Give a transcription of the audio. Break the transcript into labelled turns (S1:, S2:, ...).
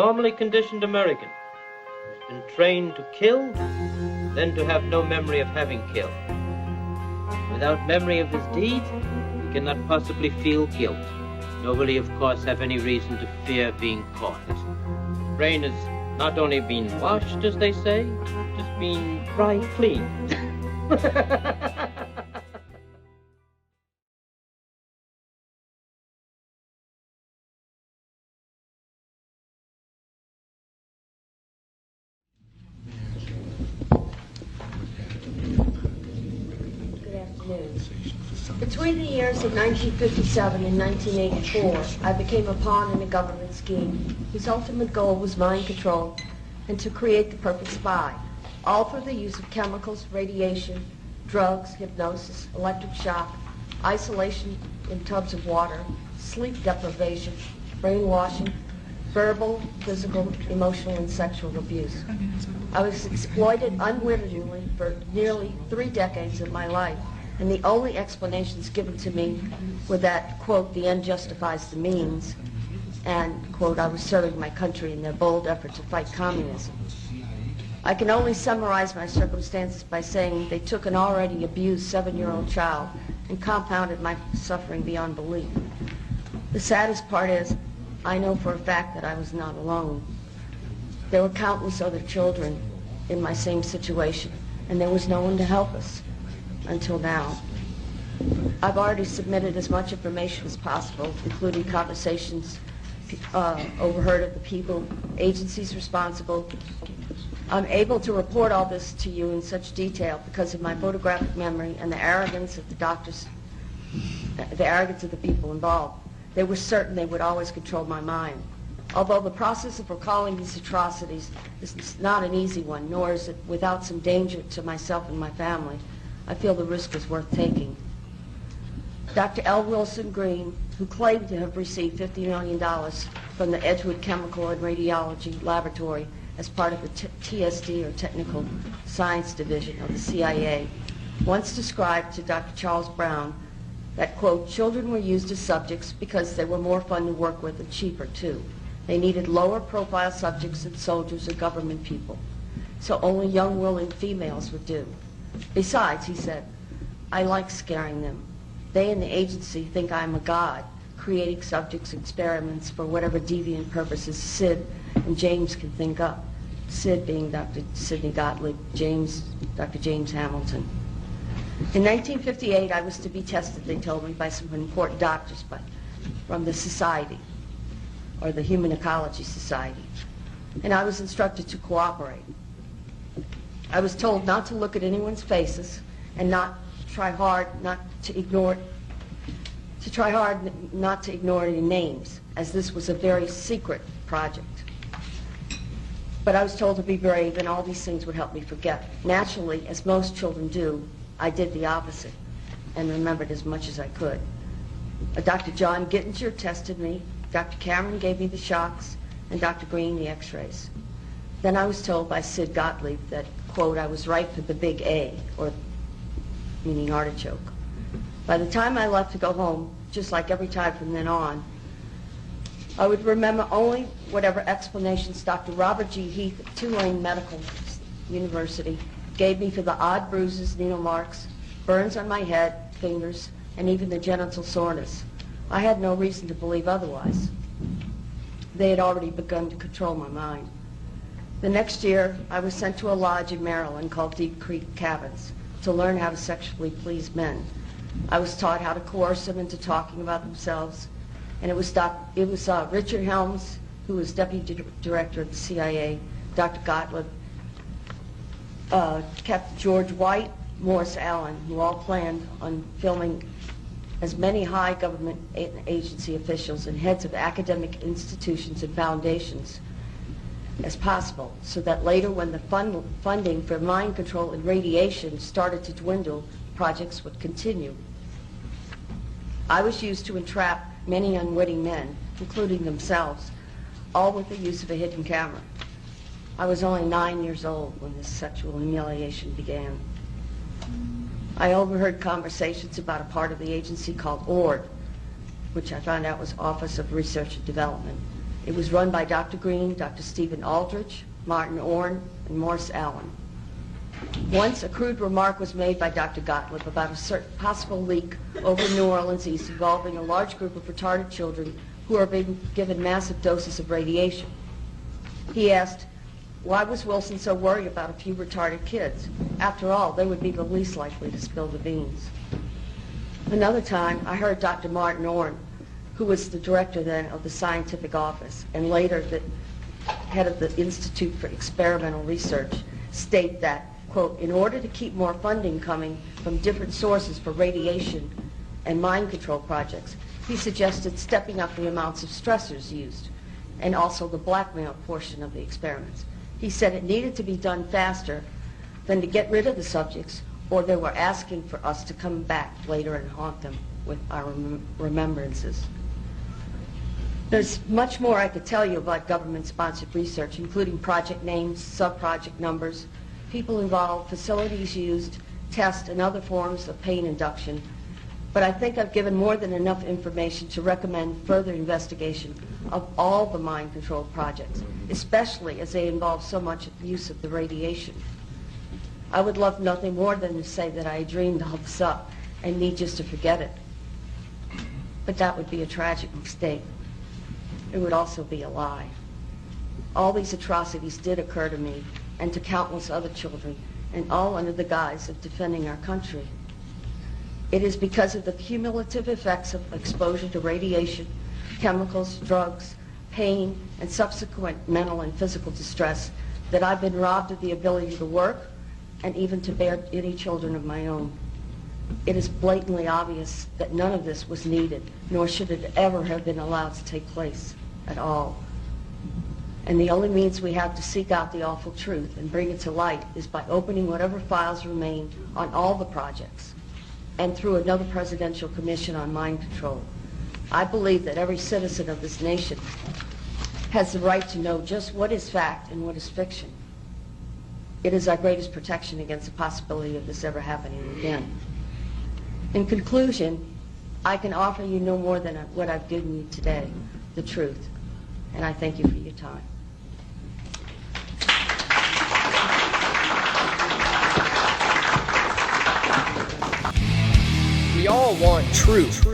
S1: normally conditioned American who's been trained to kill, then to have no memory of having killed. Without memory of his deeds, he cannot possibly feel guilt, nor will he, of course, have any reason to fear being caught. His brain has not only been washed, as they say, it has been dry cleaned.
S2: Between the years of 1957 and 1984, I became a pawn in a government scheme whose ultimate goal was mind control and to create the perfect spy, all through the use of chemicals, radiation, drugs, hypnosis, electric shock, isolation in tubs of water, sleep deprivation, brainwashing, verbal, physical, emotional, and sexual abuse. I was exploited unwittingly for nearly 3 decades of my life. And the only explanations given to me were that, quote, the end justifies the means, and, quote, I was serving my country in their bold effort to fight communism. I can only summarize my circumstances by saying they took an already abused 7-year-old child and compounded my suffering beyond belief. The saddest part is, I know for a fact that I was not alone. There were countless other children in my same situation, and there was no one to help us. Until now. I've already submitted as much information as possible, including conversations overheard of the people, agencies responsible. I'm able to report all this to you in such detail because of my photographic memory and the arrogance of the doctors, the arrogance of the people involved. They were certain they would always control my mind. Although the process of recalling these atrocities is not an easy one, nor is it without some danger to myself and my family, I feel the risk was worth taking. Dr. L. Wilson Green, who claimed to have received $50 million from the Edgewood Chemical and Radiology Laboratory as part of the TSD, or Technical Science Division of the CIA, once described to Dr. Charles Brown that, quote, children were used as subjects because they were more fun to work with and cheaper, too. They needed lower profile subjects than soldiers or government people. So only young, willing females would do. Besides, he said, I like scaring them. They in the agency think I'm a god, creating subjects experiments for whatever deviant purposes Sid and James can think up. Sid being Dr. Sidney Gottlieb, James, Dr. James Hamilton. In 1958, I was to be tested, they told me, by some important doctors from the society, or the Human Ecology Society. And I was instructed to cooperate. I was told not to look at anyone's faces and try hard not to ignore any names, as this was a very secret project. But I was told to be brave, and all these things would help me forget. Naturally, as most children do, I did the opposite and remembered as much as I could. Dr. John Gittinger tested me, Dr. Cameron gave me the shocks, and Dr. Green the x-rays. Then I was told by Sid Gottlieb that, quote, I was ripe for the big A, or meaning artichoke. By the time I left to go home, just like every time from then on, I would remember only whatever explanations Dr. Robert G. Heath at Tulane Medical University gave me for the odd bruises, needle marks, burns on my head, fingers, and even the genital soreness. I had no reason to believe otherwise. They had already begun to control my mind. The next year, I was sent to a lodge in Maryland called Deep Creek Cabins to learn how to sexually please men. I was taught how to coerce them into talking about themselves, and it was Richard Helms, who was deputy director of the CIA, Dr. Gottlieb, Captain George White, Morris Allen, who all planned on filming as many high government agency officials and heads of academic institutions and foundations as possible, so that later when the funding for mind control and radiation started to dwindle, projects would continue. I was used to entrap many unwitting men, including themselves, all with the use of a hidden camera. I was only 9 years old when this sexual humiliation began. I overheard conversations about a part of the agency called ORD, which I found out was Office of Research and Development. It was run by Dr. Green, Dr. Stephen Aldrich, Martin Orne, and Morris Allen. Once a crude remark was made by Dr. Gottlieb about a certain possible leak over New Orleans East involving a large group of retarded children who are being given massive doses of radiation. He asked, why was Wilson so worried about a few retarded kids? After all, they would be the least likely to spill the beans. Another time, I heard Dr. Martin Orne, who was the director then of the scientific office and later the head of the Institute for Experimental Research, state that, quote, in order to keep more funding coming from different sources for radiation and mind control projects, he suggested stepping up the amounts of stressors used and also the blackmail portion of the experiments. He said it needed to be done faster than to get rid of the subjects, or they were asking for us to come back later and haunt them with our remembrances. There's much more I could tell you about government-sponsored research, including project names, sub-project numbers, people involved, facilities used, tests, and other forms of pain induction. But I think I've given more than enough information to recommend further investigation of all the mind control projects, especially as they involve so much use of the radiation. I would love nothing more than to say that I dreamed all this up and need just to forget it. But that would be a tragic mistake. It would also be a lie. All these atrocities did occur to me and to countless other children, and all under the guise of defending our country. It is because of the cumulative effects of exposure to radiation, chemicals, drugs, pain, and subsequent mental and physical distress that I've been robbed of the ability to work and even to bear any children of my own. It is blatantly obvious that none of this was needed, nor should it ever have been allowed to take place at all. And the only means we have to seek out the awful truth and bring it to light is by opening whatever files remain on all the projects and through another presidential commission on mind control. I believe that every citizen of this nation has the right to know just what is fact and what is fiction. It is our greatest protection against the possibility of this ever happening again. In conclusion, I can offer you no more than what I've given you today, the truth. And I thank you for your time.
S3: We all want truth.